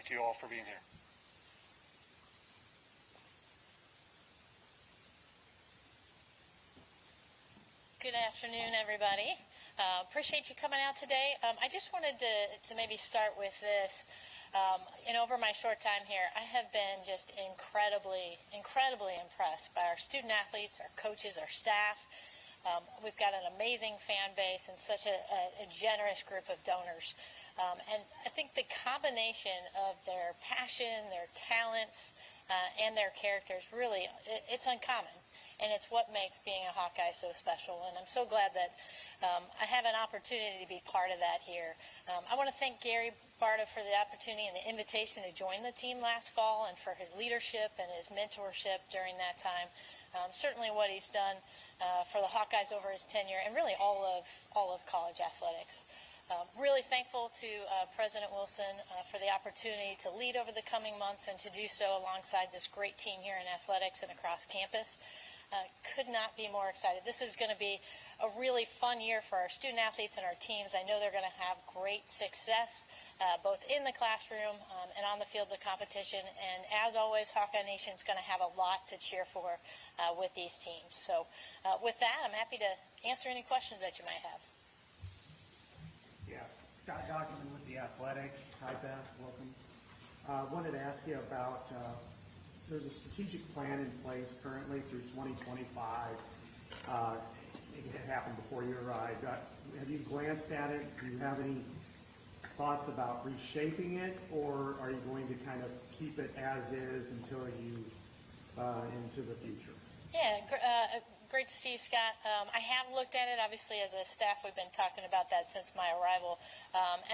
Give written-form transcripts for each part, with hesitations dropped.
thank you all for being here. Good afternoon, everybody. Appreciate you coming out today. I just wanted to maybe start with this. Over my short time here, I have been just incredibly impressed by our student athletes, our coaches, our staff. We've got an amazing fan base and such a generous group of donors. And I think the combination of their passion, their talents, and their characters, really, it's uncommon. And it's what makes being a Hawkeye so special. And I'm so glad that I have an opportunity to be part of that here. I want to thank Gary Barta for the opportunity and the invitation to join the team last fall, and for his leadership and his mentorship during that time. Certainly what he's done for the Hawkeyes over his tenure, and really all of college athletics. Really thankful to President Wilson for the opportunity to lead over the coming months, and to do so alongside this great team here in athletics and across campus. Could not be more excited. This is going to be a really fun year for our student athletes and our teams. I know they're going to have great success both in the classroom and on the fields of competition. And as always, Hawkeye Nation is going to have a lot to cheer for with these teams. So with that, I'm happy to answer any questions that you might have. Yeah, Scott Document with The Athletic. Hi, Beth. Welcome. Wanted to ask you about there's a strategic plan in place currently through 2025. It happened before you arrived. Have you glanced at it? Do you have any thoughts about reshaping it, or are you going to kind of keep it as is until you into the future? Yeah, great to see you, Scott. I have looked at it. Obviously, as a staff, we've been talking about that since my arrival.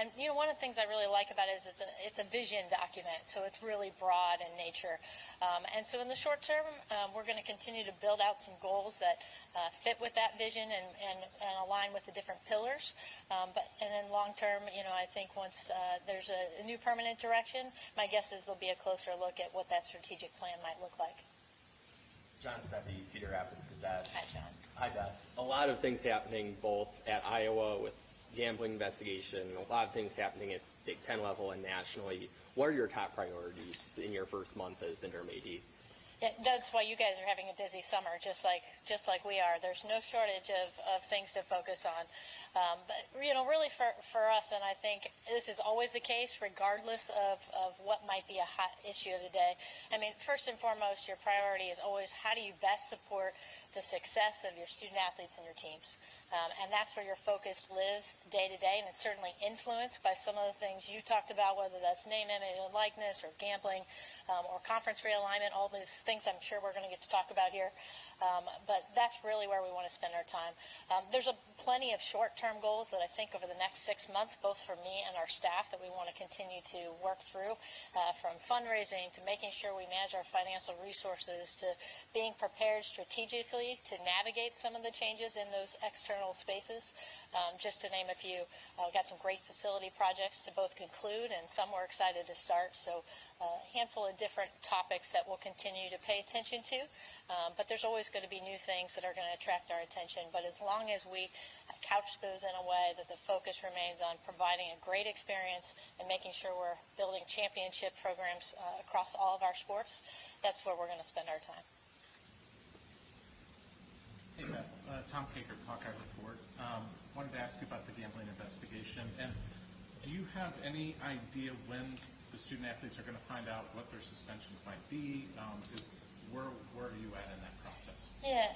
And one of the things I really like about it is it's a vision document, so it's really broad in nature. And so in the short term, we're going to continue to build out some goals that fit with that vision and align with the different pillars. And then long term, I think once there's a new permanent direction, my guess is there'll be a closer look at what that strategic plan might look like. John Steffi, Cedar Rapids Gazette. Hi, John. Hi, Beth. A lot of things happening both at Iowa with gambling investigation, a lot of things happening at Big Ten level and nationally. What are your top priorities in your first month as interim AD? Yeah, that's why you guys are having a busy summer, just like we are. There's no shortage of things to focus on. But really for us, and I think this is always the case, regardless of what might be a hot issue of the day. I mean, first and foremost, your priority is always how do you best support the success of your student athletes and your teams. And that's where your focus lives day to day, and it's certainly influenced by some of the things you talked about, whether that's name, image, and likeness, or gambling, or conference realignment, all those things I'm sure we're going to get to talk about here. But that's really where we want to spend our time. There's plenty of short-term goals that I think over the next 6 months, both for me and our staff, that we want to continue to work through, from fundraising to making sure we manage our financial resources to being prepared strategically to navigate some of the changes in those external spaces. Just to name a few, we've got some great facility projects to both conclude, and some we're excited to start. So a handful of different topics that we'll continue to pay attention to. But there's always going to be new things that are going to attract our attention. But as long as we couch those in a way that the focus remains on providing a great experience and making sure we're building championship programs across all of our sports, that's where we're going to spend our time. Hey Beth, Tom Caker, Hawkeye Report. Wanted to ask you about the gambling investigation. And do you have any idea when the student athletes are going to find out what their suspensions might be? Where are you at in that process? Yeah,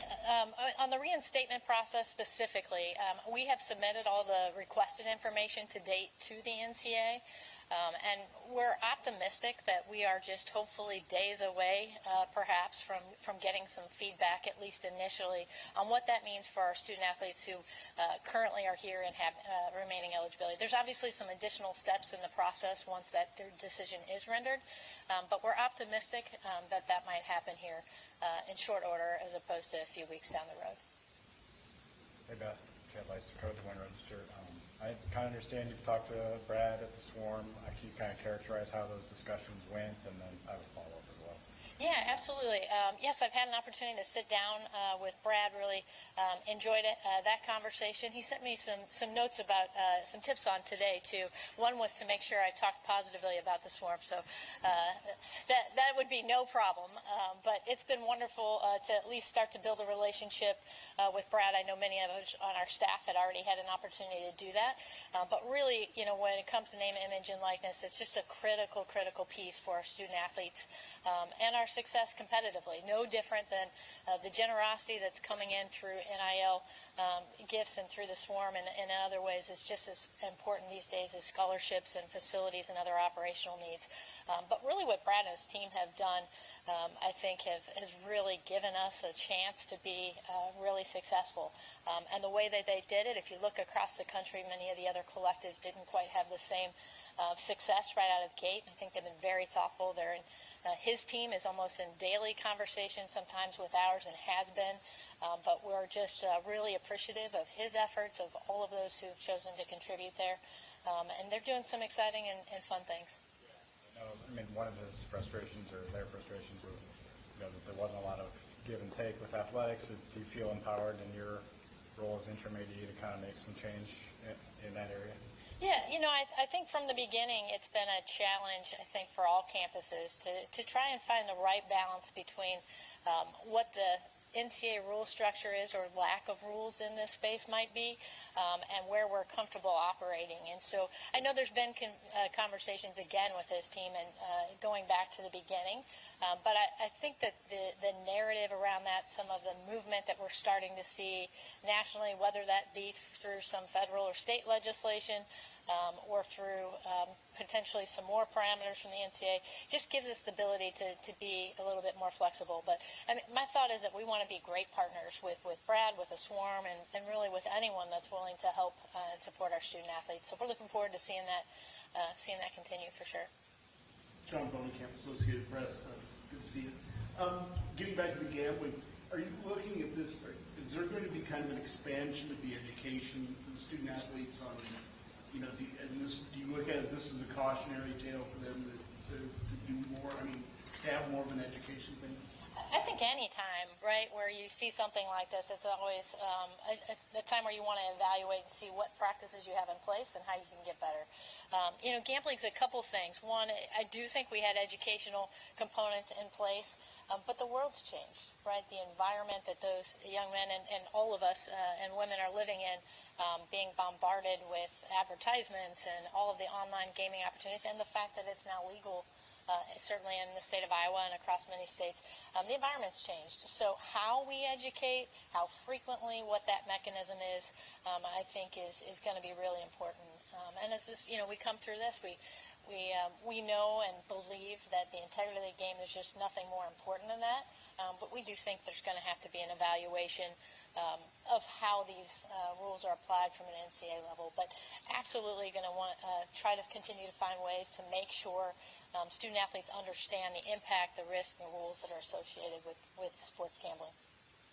on the reinstatement process specifically, we have submitted all the requested information to date to the NCAA. And we're optimistic that we are just hopefully days away, perhaps, from getting some feedback, at least initially, on what that means for our student athletes who currently are here and have remaining eligibility. There's obviously some additional steps in the process once that decision is rendered, but we're optimistic that might happen here in short order as opposed to a few weeks down the road. Hey Beth, Chad Lice, Dakota Win Register. I kind of understand you've talked to Brad at the Swarm. Can you kind of characterize how those discussions went, and then I have a follow-up as well? Yeah, absolutely. Yes, I've had an opportunity to sit down with Brad. Really enjoyed it, that conversation. He sent me some notes about some tips on today too. One was to make sure I talked positively about the swarm, so that would be no problem. But it's been wonderful to at least start to build a relationship with Brad. I know many of us on our staff had already had an opportunity to do that. But really, when it comes to name, image, and likeness, it's just a critical piece for our student athletes and our success competitively. No different than the generosity that's coming in through NIL gifts and through the swarm, and in other ways is just as important these days as scholarships and facilities and other operational needs. But really what Brad and his team have done, I think has really given us a chance to be really successful. And the way that they did it, if you look across the country, many of the other collectives didn't quite have the same success right out of the gate. I think they've been very thoughtful. His team is almost in daily conversation, sometimes with ours, and has been. But we're just really appreciative of his efforts, of all of those who've chosen to contribute there. And they're doing some exciting and fun things. One of his frustrations, or their frustrations, was that there wasn't a lot of give and take with athletics. Do you feel empowered in your role as interim AD to kind of make some change in that area? Yeah, I think from the beginning it's been a challenge, I think, for all campuses to try and find the right balance between what the NCAA rule structure is, or lack of rules in this space might be, and where we're comfortable operating. And so I know there's been conversations again with his team and going back to the beginning, but I think that the narrative around that, some of the movement that we're starting to see nationally, whether that be through some federal or state legislation, or through potentially some more parameters from the NCAA, just gives us the ability to be a little bit more flexible. But my thought is that we want to be great partners with Brad, with the Swarm, and really with anyone that's willing to help and support our student athletes. So we're looking forward to seeing that continue for sure. John Bonenkamp, Associated Press. Good to see you. Getting back to the gambling, are you looking at this? Is there going to be kind of an expansion of the education for the student athletes on? Do you look at this as a cautionary tale for them to do more? To have more of an education thing? I think any time, right, where you see something like this, it's always a time where you want to evaluate and see what practices you have in place and how you can get better. Gambling's a couple things. One, I do think we had educational components in place, but the world's changed, right? The environment that those young men and all of us and women are living in, being bombarded with advertisements and all of the online gaming opportunities, and the fact that it's now legal, certainly in the state of Iowa and across many states, the environment's changed. So how we educate, how frequently, what that mechanism is, I think is going to be really important. And as this, we come through this, we know and believe that the integrity of the game is just nothing more important than that. But we do think there's going to have to be an evaluation of how these rules are applied from an NCAA level. But absolutely going to want try to continue to find ways to make sure student athletes understand the impact, the risks, and the rules that are associated with sports gambling.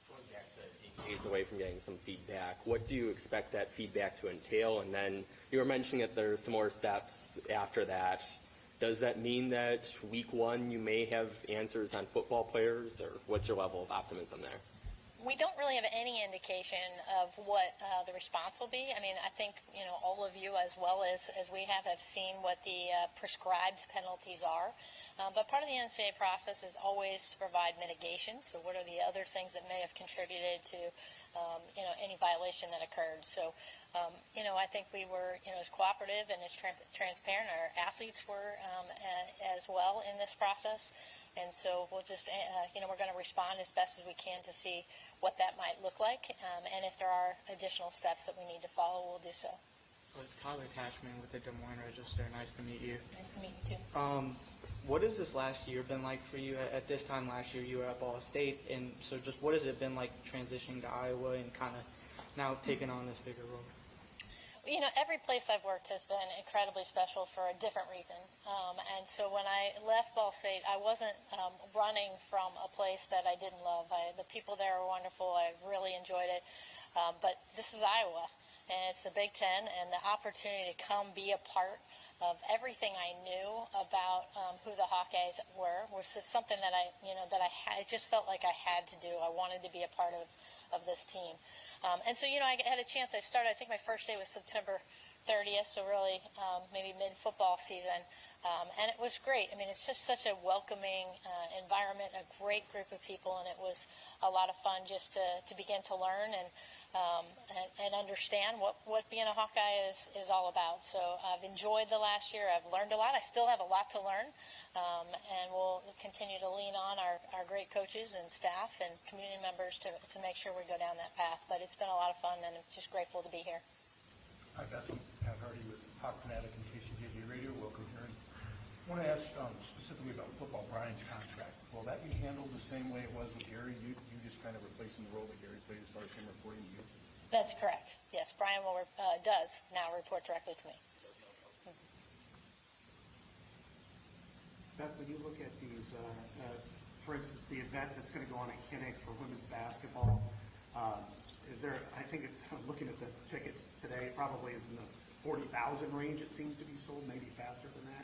Going back to 8 days away from getting some feedback, what do you expect that feedback to entail? And then you were mentioning that there's some more steps after that. Does that mean that week 1 you may have answers on football players, or what's your level of optimism there? We don't really have any indication of what the response will be. I think all of you, as well as we have seen what the prescribed penalties are. But part of the NCAA process is always to provide mitigation. So what are the other things that may have contributed to any violation that occurred? So I think we were as cooperative and as transparent. Our athletes were as well in this process. And so we'll just, we're going to respond as best as we can to see what that might look like. And if there are additional steps that we need to follow, we'll do so. Tyler Cashman with the Des Moines Register. Nice to meet you. Nice to meet you, too. What has this last year been like for you? At this time last year, you were at Ball State. And so just what has it been like transitioning to Iowa and kind of now taking on this bigger role? Every place I've worked has been incredibly special for a different reason. And so when I left Ball State, I wasn't running from a place that I didn't love. The people there were wonderful. I really enjoyed it. But this is Iowa, and it's the Big Ten, and the opportunity to come be a part everything I knew about who the Hawkeyes were was just something that I just felt like I had to do. I wanted to be a part of this team. And so, I had a chance. I think my first day was September 30th, so really maybe mid-football season. And it was great. I mean, it's just such a welcoming environment, a great group of people, and it was a lot of fun just to begin to learn and understand what being a Hawkeye is all about. So I've enjoyed the last year. I've learned a lot. I still have a lot to learn, and we'll continue to lean on our great coaches and staff and community members to make sure we go down that path. But it's been a lot of fun, and I'm just grateful to be here. Hi, Beth. I'm Hardy with Hawk Fanatic and KCJJ Radio. Welcome here. I want to ask specifically about football, Brian's contract. Will that be handled the same way it was with Gary? You just kind of replacing the role that Gary played as far as him reporting to you? That's correct. Yes, Brian does now report directly to me. Beth, when you look at these, for instance, the event that's going to go on at Kinnick for women's basketball, is there, I think, looking at the tickets today, probably is in the 40,000 range it seems to be sold, maybe faster than that.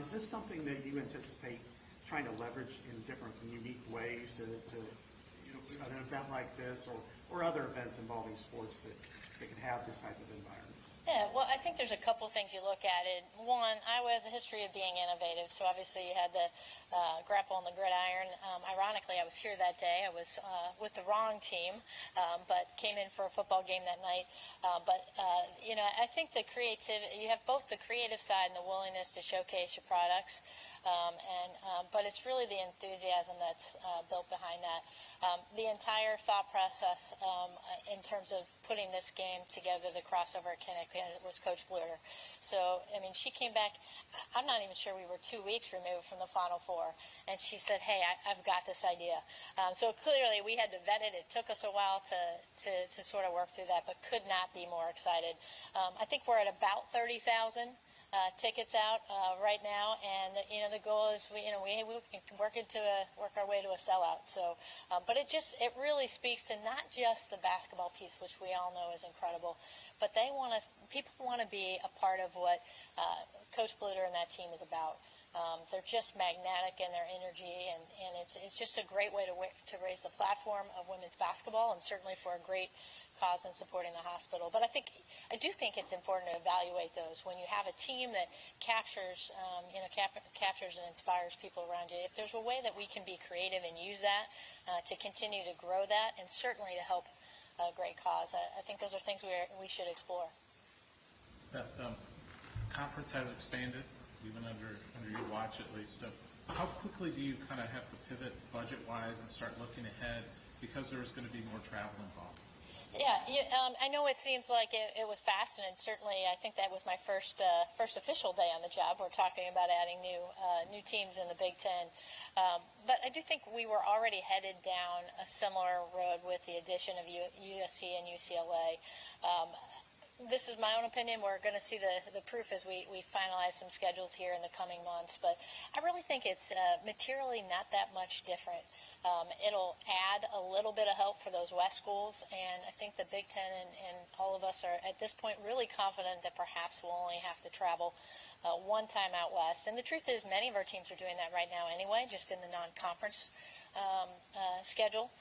Is this something that you anticipate trying to leverage in different and unique ways to an event like this or other events involving sports that can have this type of environment? Yeah, well, I think there's a couple things you look at it. One, Iowa has a history of being innovative, so obviously you had the grapple on the gridiron. Ironically, I was here that day. I was with the wrong team, but came in for a football game that night. I think the creativity, you have both the creative side and the willingness to showcase your products, but it's really the enthusiasm that's built behind that. The entire thought process in terms of putting this game together, the crossover at Kinnick, was Coach Bluter. So, I mean, she came back, I'm not even sure we were 2 weeks removed from the Final Four, and she said, hey, I've got this idea. So clearly we had to vet it. It took us a while to sort of work through that, but could not be more excited. I think we're at about 30,000. Tickets out right now, and the goal is we can work our way to a sellout. So, but it really speaks to not just the basketball piece, which we all know is incredible, but people want to be a part of what Coach Bluter and that team is about. They're just magnetic in their energy, and it's just a great way to raise the platform of women's basketball, and certainly for a great cause in supporting the hospital. But I do think it's important to evaluate those when you have a team that captures and inspires people around you. If there's a way that we can be creative and use that to continue to grow that, and certainly to help a great cause, I think those are things we should explore. Beth, conference has expanded, even under your watch at least. How quickly do you kind of have to pivot budget-wise and start looking ahead, because there's going to be more travel involved? Yeah, I know it seems like it was fast, and certainly I think that was my first official day on the job. We're talking about adding new teams in the Big Ten. But I do think we were already headed down a similar road with the addition of USC and UCLA. This is my own opinion. We're going to see the proof as we finalize some schedules here in the coming months. But I really think it's materially not that much different. It'll add a little bit of help for those West schools, and I think the Big Ten and all of us are at this point really confident that perhaps we'll only have to travel one time out West. And the truth is many of our teams are doing that right now anyway, just in the non-conference schedule.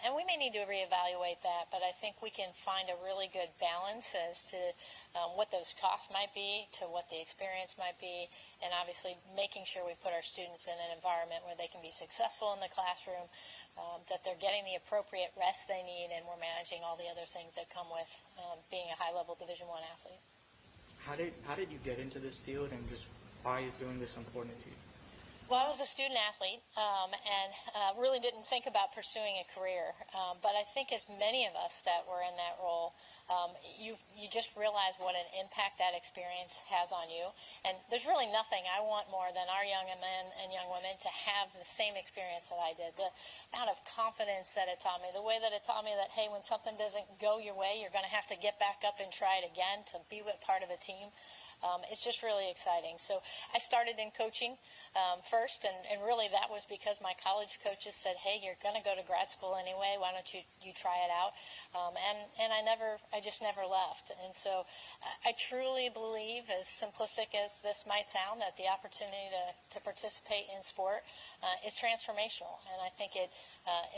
And we may need to reevaluate that, but I think we can find a really good balance as to what those costs might be, to what the experience might be, and obviously making sure we put our students in an environment where they can be successful in the classroom, that they're getting the appropriate rest they need, and we're managing all the other things that come with being a high-level Division I athlete. How did you get into this field, and just why is doing this important to you? Well, I was a student athlete and really didn't think about pursuing a career. But I think as many of us that were in that role, you just realize what an impact that experience has on you. And there's really nothing I want more than our young men and young women to have the same experience that I did. The amount of confidence that it taught me, the way that it taught me that, hey, when something doesn't go your way, you're going to have to get back up and try it again to be part of a team. It's just really exciting. So I started in coaching first, and really that was because my college coaches said, hey, you're going to go to grad school anyway, why don't you try it out? And I just never left. And so I truly believe, as simplistic as this might sound, that the opportunity to participate in sport is transformational. And I think it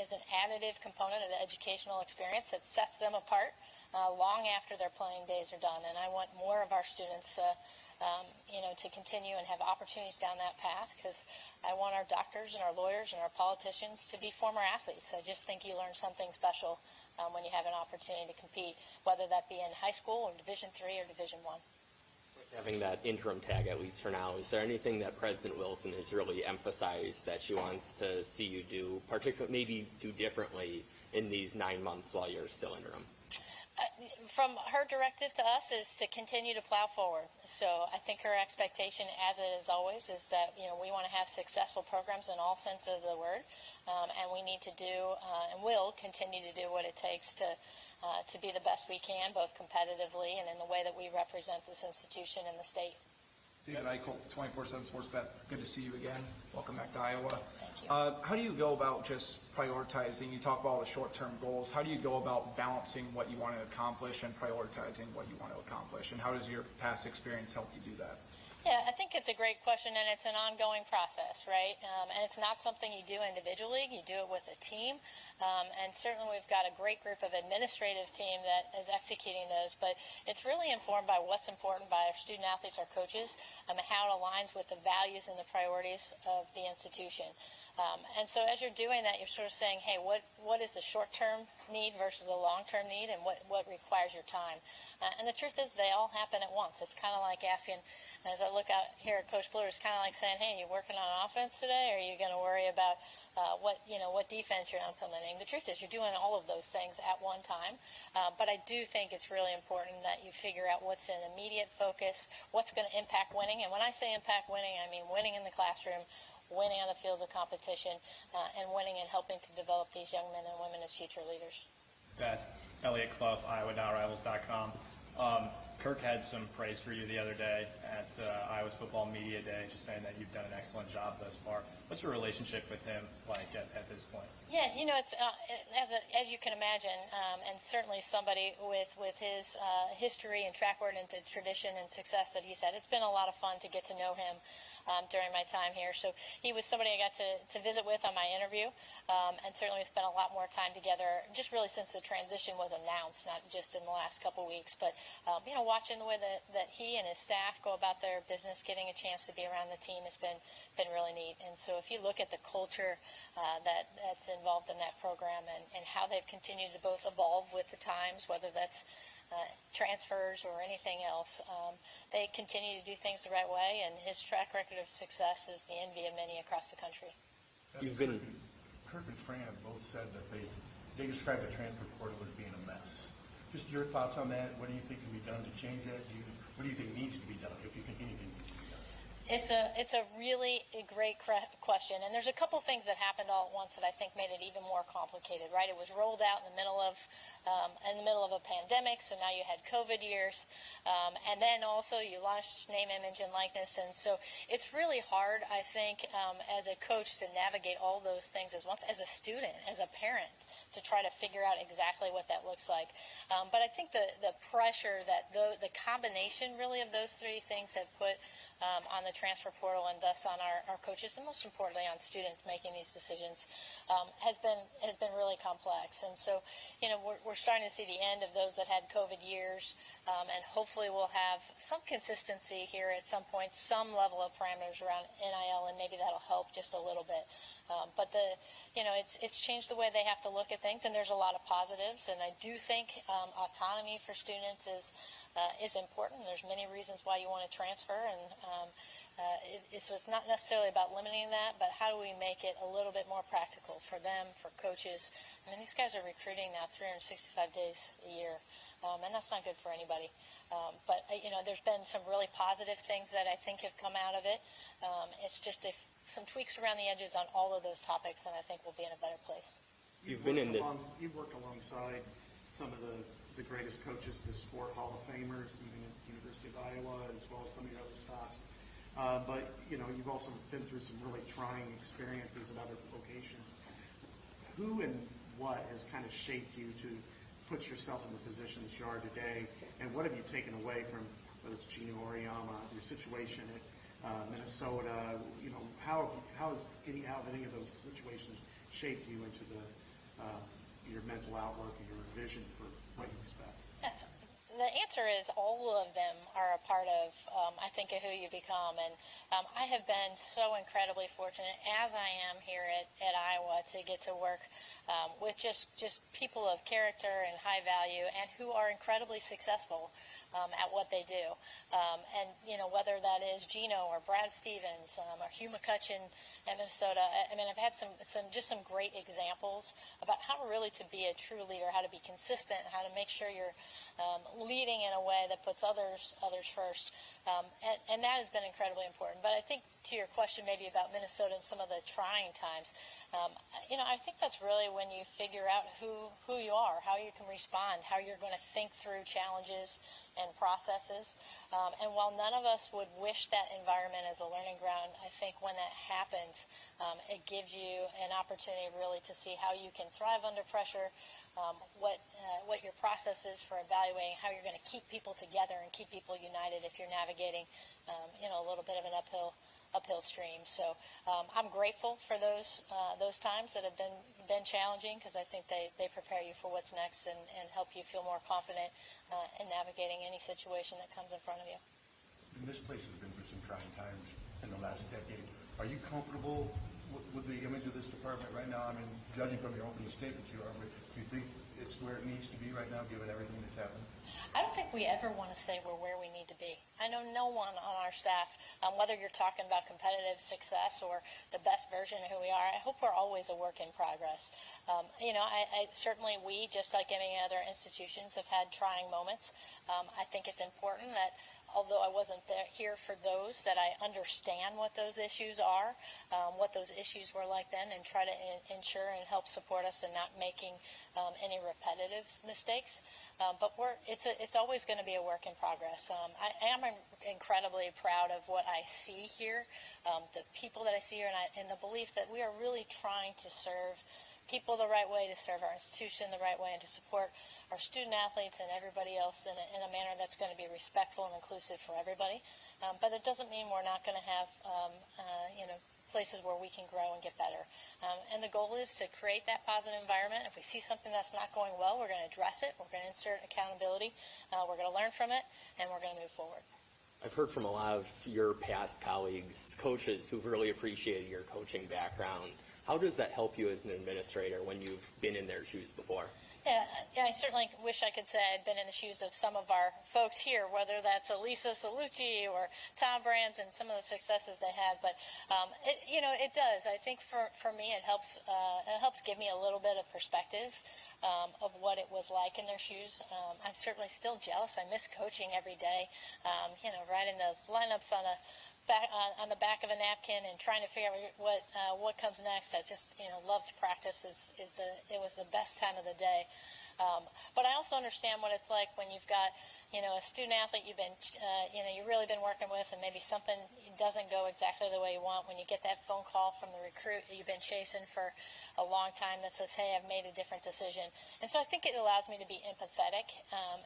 is an additive component of the educational experience that sets them apart long after their playing days are done. And I want more of our students to continue and have opportunities down that path, because I want our doctors and our lawyers and our politicians to be former athletes. I just think you learn something special when you have an opportunity to compete, whether that be in high school or Division III or Division I. Having that interim tag, at least for now, is there anything that President Wilson has really emphasized that she wants to see you do, particularly maybe do differently in these 9 months while you're still interim? From her directive to us is to continue to plow forward. So I think her expectation, as it is always, is that we want to have successful programs in all sense of the word, and we need to do and will continue to do what it takes to be the best we can, both competitively and in the way that we represent this institution and the state. David Eichel, 24/7 Sports Bet. Good to see you again. Welcome back to Iowa. Thank you. How do you go about just prioritizing? You talk about all the short-term goals. How do you go about balancing what you want to accomplish and prioritizing what you want to accomplish? And how does your past experience help you do that? Yeah, I think it's a great question, and it's an ongoing process, right? And it's not something you do individually. You do it with a team. And certainly we've got a great group of administrative team that is executing those. But it's really informed by what's important by our student athletes, our coaches, and how it aligns with the values and the priorities of the institution. And so as you're doing that, you're sort of saying, hey, what is the short-term need versus a long-term need, and what requires your time? And the truth is they all happen at once. It's kind of like asking, as I look out here at Coach Bluer, it's kind of like saying, hey, you working on offense today, or are you going to worry about what defense you're implementing? The truth is you're doing all of those things at one time. But I do think it's really important that you figure out what's an immediate focus, what's going to impact winning. And when I say impact winning, I mean winning in the classroom, winning on the fields of competition, and winning and helping to develop these young men and women as future leaders. Beth, Elliot Clough, Iowa.Rivals.com. Kirk had some praise for you the other day at Iowa's Football Media Day, just saying that you've done an excellent job thus far. What's your relationship with him like at this point? Yeah, it's as you can imagine, and certainly somebody with his history and track record and the tradition and success that he's had. It's been a lot of fun to get to know him during my time here. So he was somebody I got to visit with on my interview, and certainly we spent a lot more time together, just really since the transition was announced, not just in the last couple weeks, but watching the way that he and his staff go about their business, getting a chance to be around the team has been really neat. And so if you look at the culture that's involved in that program and how they've continued to both evolve with the times, whether that's transfers or anything else, they continue to do things the right way, and his track record of success is the envy of many across the country. Kirk and Fran have both said that they describe the transfer portal as being a mess. Just your thoughts on that? What do you think can be done to change that? What do you think needs to be done, if you think anything needs to be done? It's a really great question, and there's a couple things that happened all at once that I think made it even more complicated. Right, it was rolled out in the middle of a pandemic, so now you had COVID years, and then also you launched name, image, and likeness, and so it's really hard, I think, as a coach to navigate all those things as once, as a student, as a parent, to try to figure out exactly what that looks like. But I think the pressure that the combination really of those three things have put on the transfer portal, and thus on our coaches, and most importantly on students making these decisions, has been really complex. And so, we're starting to see the end of those that had COVID years, and hopefully we'll have some consistency here at some point, some level of parameters around NIL, and maybe that'll help just a little bit. But it's changed the way they have to look at things, and there's a lot of positives. And I do think autonomy for students is important. There's many reasons why you want to transfer, and so it's not necessarily about limiting that, but how do we make it a little bit more practical for them, for coaches? I mean, these guys are recruiting now 365 days a year, and that's not good for anybody. But there's been some really positive things that I think have come out of it. It's just some tweaks around the edges on all of those topics, and I think we'll be in a better place. You've worked alongside some of the greatest coaches of the sport, Hall of Famers, even at the University University of Iowa as well as some of your other stops. But, you've also been through some really trying experiences at other locations. Who and what has kind of shaped you to put yourself in the position that you are today? And what have you taken away from, whether it's Gino Oriama, your situation at Minnesota? How has any of those situations shaped you into your mental outlook and your vision for what you expect? The answer is all of them are a part of, I think, of who you become. And I have been so incredibly fortunate, as I am here at Iowa, to get to work with just people of character and high value and who are incredibly successful at what they do. And, whether that is Gino or Brad Stevens or Hugh McCutcheon at Minnesota, I mean, I've had some great examples about how really to be a true leader, how to be consistent, how to make sure you're leading in a way that puts others first. And that has been incredibly important. But I think to your question maybe about Minnesota and some of the trying times, I think that's really when you figure out who you are, how you can respond, how you're going to think through challenges and processes. And while none of us would wish that environment as a learning ground, I think when that happens, it gives you an opportunity really to see how you can thrive under pressure, what your process is for evaluating how you're going to keep people together and keep people united if you're navigating, a little bit of an uphill stream. So I'm grateful for those times that have been challenging, because I think they prepare you for what's next and help you feel more confident in navigating any situation that comes in front of you. And this place has been through some trying times in the last decade. Are you comfortable with the image of this department right now? I mean, judging from your opening statement, you are. Do you think it's where it needs to be right now, given everything that's happened? I don't think we ever want to say we're where we need to be. I know no one on our staff, whether you're talking about competitive success or the best version of who we are, I hope we're always a work in progress. I certainly, we, just like any other institutions, have had trying moments. I think it's important that, although I wasn't here for those, that I understand what those issues are, what those issues were like then, and try to ensure and help support us in not making any repetitive mistakes. But it's always going to be a work in progress. I am incredibly proud of what I see here, the people that I see here, and the belief that we are really trying to serve people the right way, to serve our institution the right way, and to support our student athletes and everybody else in a manner that's going to be respectful and inclusive for everybody. But it doesn't mean we're not going to have places where we can grow and get better. And the goal is to create that positive environment. If we see something that's not going well, we're going to address it. We're going to insert accountability. We're going to learn from it, and we're going to move forward. I've heard from a lot of your past colleagues, coaches, who've really appreciated your coaching background. How does that help you as an administrator when you've been in their shoes before? Yeah, I certainly wish I could say I'd been in the shoes of some of our folks here, whether that's Elisa Salucci or Tom Brands and some of the successes they had. But it does. I think for me it helps give me a little bit of perspective of what it was like in their shoes. I'm certainly still jealous. I miss coaching every day. Writing the lineups on the back of a napkin and trying to figure out what comes next. I just loved practice. It was the best time of the day. But I also understand what it's like when you've got a student athlete you've really been working with, and maybe something doesn't go exactly the way you want. When you get that phone call from the recruit that you've been chasing for a long time that says, "Hey, I've made a different decision." And so I think it allows me to be empathetic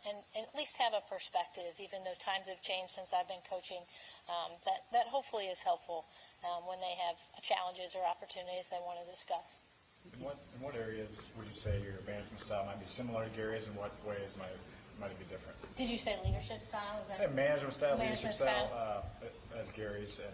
and at least have a perspective, even though times have changed since I've been coaching. That hopefully is helpful when they have challenges or opportunities they want to discuss. In what areas would you say your management style might be similar to Gary's, and what ways might it be different? Did you say leadership style? Is that management style, management leadership style as Gary's, and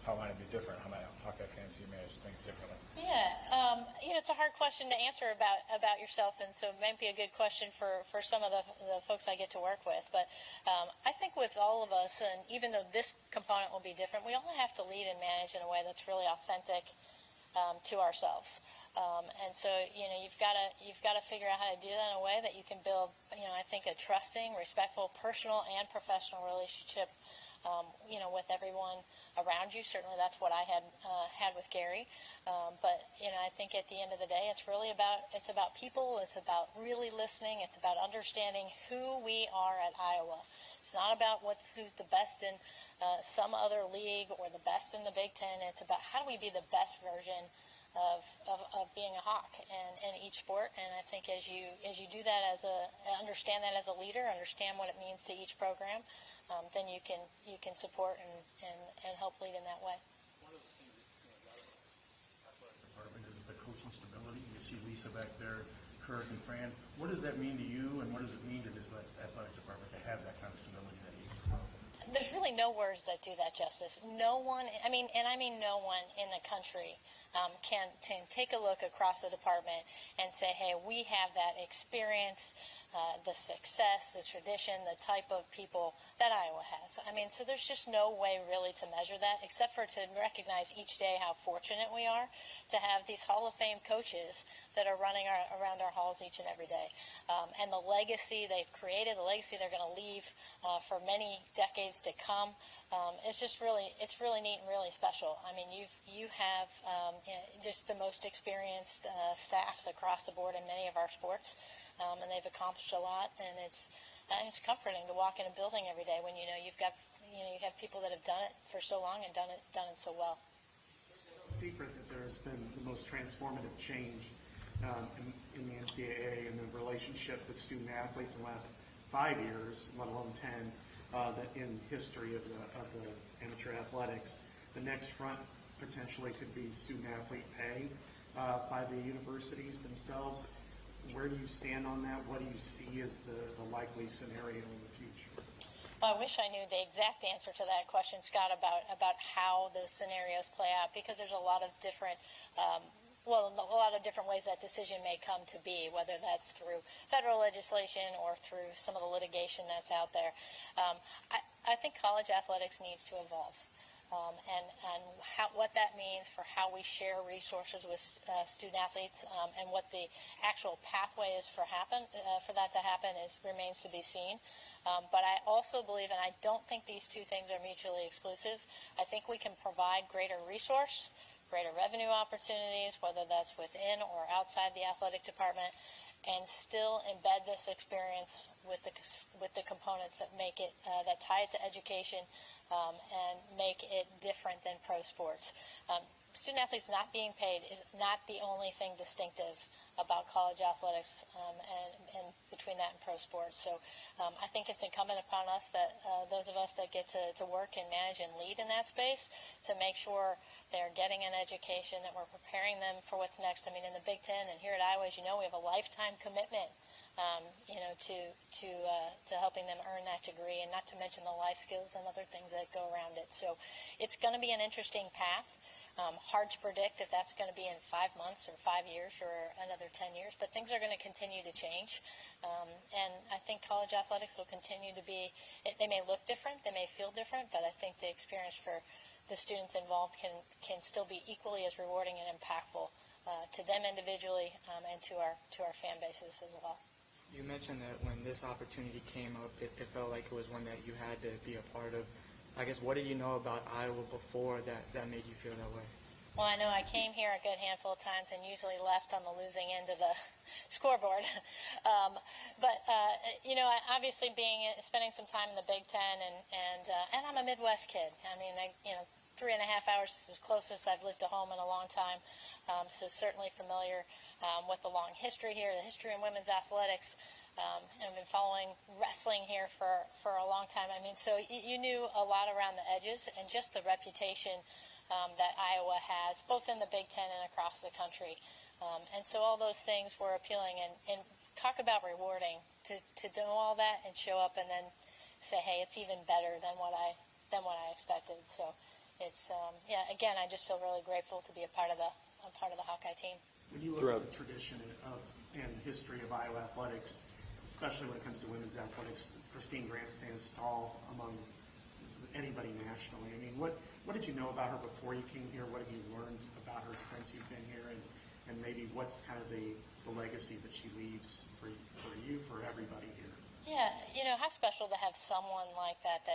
how might it be different? How can you manage things differently? Yeah, it's a hard question to answer about yourself, and so it might be a good question for some of the folks I get to work with. But I think with all of us, and even though this component will be different, we all have to lead and manage in a way that's really authentic to ourselves. And so you've got to figure out how to do that in a way that you can build I think a trusting, respectful, personal and professional relationship with everyone around you. Certainly that's what I had with Gary. But I think at the end of the day, it's about people. It's about really listening. It's about understanding who we are at Iowa. It's not about who's the best in some other league or the best in the Big Ten. It's about how do we be the best version of being a Hawk in each sport. And I think as you do that understand that as a leader, understand what it means to each program, then you can support and help lead in that way. One of the things that stands out about the athletic department is the coaching stability. You see Lisa back there, Kirk and Fran. What does that mean to you, and what does it mean to this athletic department to have that kind of stability that you have? There's really no words that do that justice. No one, I mean no one in the country can take a look across the department and say, hey, we have that experience, the success, the tradition, the type of people that Iowa has. So there's just no way really to measure that except for to recognize each day how fortunate we are to have these Hall of Fame coaches that are running around our halls each and every day. And the legacy they've created, the legacy they're going to leave for many decades to come, it's really neat and really special. You have just the most experienced staffs across the board in many of our sports. And they've accomplished a lot, and it's comforting to walk in a building every day when you have people that have done it for so long and done it so well. It's no secret that there has been the most transformative change in the NCAA and the relationship with student athletes in the last 5 years, let alone 10, that in history of the amateur athletics. The next front potentially could be student athlete pay by the universities themselves. Where do you stand on that? What do you see as the likely scenario in the future? Well, I wish I knew the exact answer to that question, Scott, about how those scenarios play out, because there's a lot of different ways that decision may come to be, whether that's through federal legislation or through some of the litigation that's out there. I think college athletics needs to evolve. What that means for how we share resources with student athletes and what the actual pathway is for that to happen remains to be seen. But I also believe, and I don't think these two things are mutually exclusive, I think we can provide greater resource, greater revenue opportunities, whether that's within or outside the athletic department, and still embed this experience with the components that make it, that tie it to education, and make it different than pro sports. Student athletes not being paid is not the only thing distinctive about college athletics and between that and pro sports. So I think it's incumbent upon us, that those of us that get to work and manage and lead in that space, to make sure they're getting an education, that we're preparing them for what's next. In the Big Ten and here at Iowa, as you know, we have a lifetime commitment to helping them earn that degree, and not to mention the life skills and other things that go around it. So it's going to be an interesting path. Hard to predict if that's going to be in 5 months or 5 years or another 10 years, but things are going to continue to change. And I think college athletics will continue to be, they may look different, they may feel different, but I think the experience for the students involved can still be equally as rewarding and impactful to them individually and to our fan bases as well. You mentioned that when this opportunity came up, it felt like it was one that you had to be a part of. I guess, what did you know about Iowa before that made you feel that way? Well, I know I came here a good handful of times and usually left on the losing end of the scoreboard. But obviously spending some time in the Big Ten, and I'm a Midwest kid. 3.5 hours is the closest I've lived to home in a long time. So certainly familiar with the long history here, the history in women's athletics. And I've been following wrestling here for a long time. So you knew a lot around the edges, and just the reputation that Iowa has, both in the Big Ten and across the country. And so all those things were appealing, and talk about rewarding to know all that and show up and then say, hey, it's even better than what I expected. So it's again, I just feel really grateful to be a part of the Hawkeye team. When you look at the tradition and history of Iowa athletics, especially when it comes to women's athletics, Christine Grant stands tall among anybody nationally. What did you know about her before you came here? What have you learned about her since you've been here? And maybe what's kind of the legacy that she leaves for you, for everybody here? Yeah, how special to have someone like that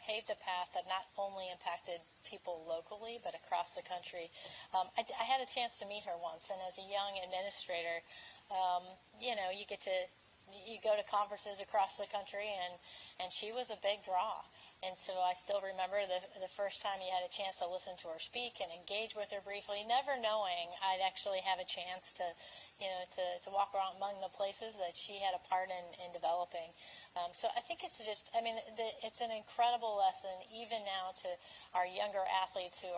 paved a path that not only impacted people locally, but across the country. I had a chance to meet her once, and as a young administrator, you go to conferences across the country, and she was a big draw. And so I still remember the first time you had a chance to listen to her speak and engage with her briefly, never knowing I'd actually have a chance to walk around among the places that she had a part in developing. So I think it's just, it's an incredible lesson even now to our younger athletes who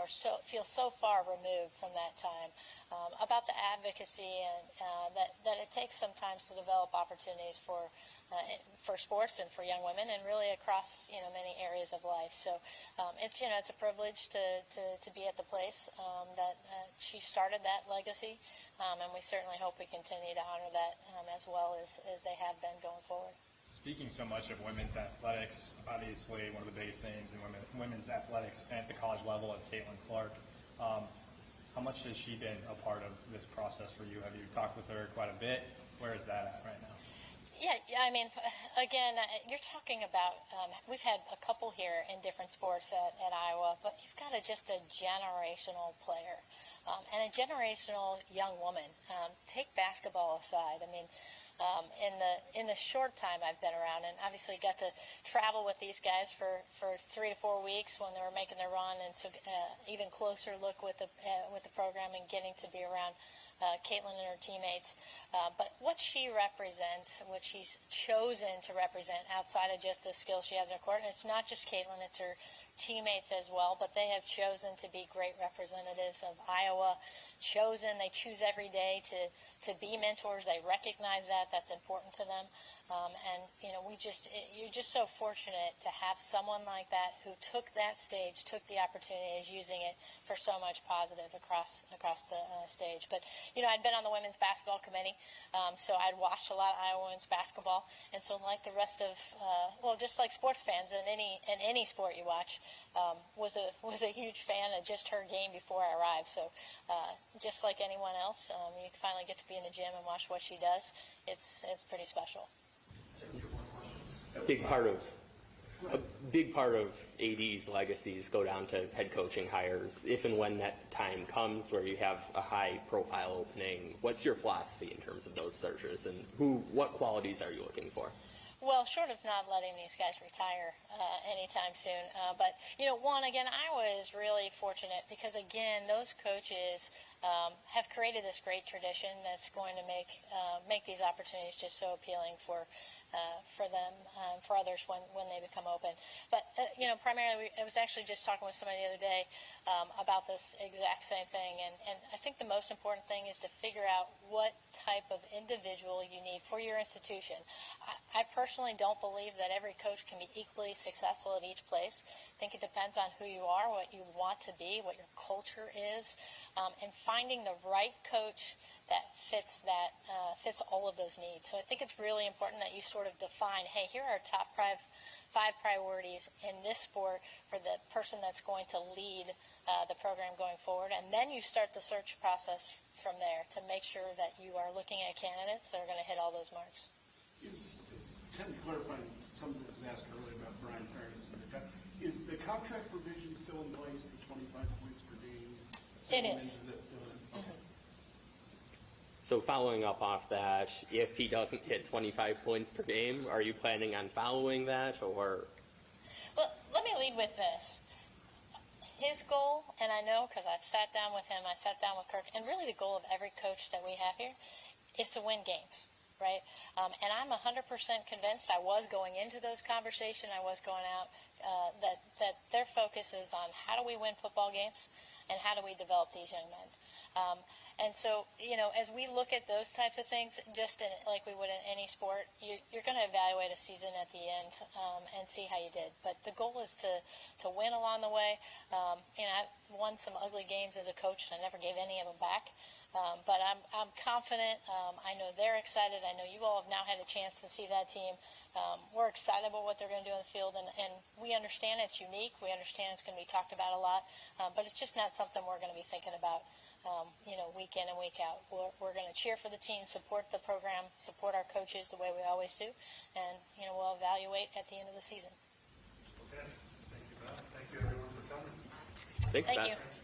feel so far removed from that time, about the advocacy and that it takes sometimes to develop opportunities for sports and for young women, and really across many areas of life. So it's a privilege to be at the place that she started that legacy, and we certainly hope we continue to honor that as well as they have been going forward. Speaking so much of women's athletics, obviously one of the biggest names in women's athletics at the college level is Caitlin Clark. How much has she been a part of this process for you? Have you talked with her quite a bit? Where is that at right now? Yeah, again, you're talking about, we've had a couple here in different sports at Iowa, but you've got just a generational player and a generational young woman. Take basketball aside. In the short time I've been around, and obviously got to travel with these guys for 3 to 4 weeks when they were making their run, and so even closer look with the program and getting to be around Caitlin and her teammates. But what she represents, what she's chosen to represent outside of just the skills she has in her court, and it's not just Caitlin, it's her teammates as well, but they have chosen to be great representatives of Iowa. They choose every day to be mentors. They recognize that's important to them. And you're just so fortunate to have someone like that who took that stage, took the opportunity, is using it for so much positive across the stage. But I'd been on the women's basketball committee, so I'd watched a lot of Iowa women's basketball, and so like the rest of just like sports fans in any sport you watch, was a huge fan of just her game before I arrived. So just like anyone else, you finally get to be in the gym and watch what she does. It's pretty special. A big part of AD's legacies go down to head coaching hires. If and when that time comes where you have a high profile opening, what's your philosophy in terms of those searches, and what qualities are you looking for? Well, short of not letting these guys retire anytime soon. But, Iowa is really fortunate because, again, those coaches have created this great tradition that's going to make these opportunities just so appealing for them, for others when they become open. But, primarily, I was actually just talking with somebody the other day about this exact same thing. And I think the most important thing is to figure out what type of individual you need for your institution. I personally don't believe that every coach can be equally successful at each place. I think it depends on who you are, what you want to be, what your culture is, and finding the right coach that fits all of those needs. So I think it's really important that you sort of define, hey, here are our top 5 priorities in this sport for the person that's going to lead the program going forward, and then you start the search process from there to make sure that you are looking at candidates that are going to hit all those marks. Kind of clarifying something that was asked earlier about Brian Fairness. Is the contract provision still in place, the 25 points per game? It is. Is that still in? Okay. So following up off that, if he doesn't hit 25 points per game, are you planning on following that, or? Well, let me lead with this. His goal, and I know because I've sat down with him, I sat down with Kirk, and really the goal of every coach that we have here is to win games, right? And I'm 100% convinced, I was going into those conversations, I was going out, that their focus is on how do we win football games and how do we develop these young men. And so, as we look at those types of things, just like we would in any sport, you're going to evaluate a season at the end and see how you did. But the goal is to win along the way. I won some ugly games as a coach, and I never gave any of them back. But I'm confident. I know they're excited. I know you all have now had a chance to see that team. We're excited about what they're going to do in the field, and we understand it's unique. We understand it's going to be talked about a lot, but it's just not something we're going to be thinking about, week in and week out. We're going to cheer for the team, support the program, support our coaches the way we always do, and we'll evaluate at the end of the season. Okay. Thank you, Beth. Thank you, everyone, for coming. Thanks, Thank Beth. you.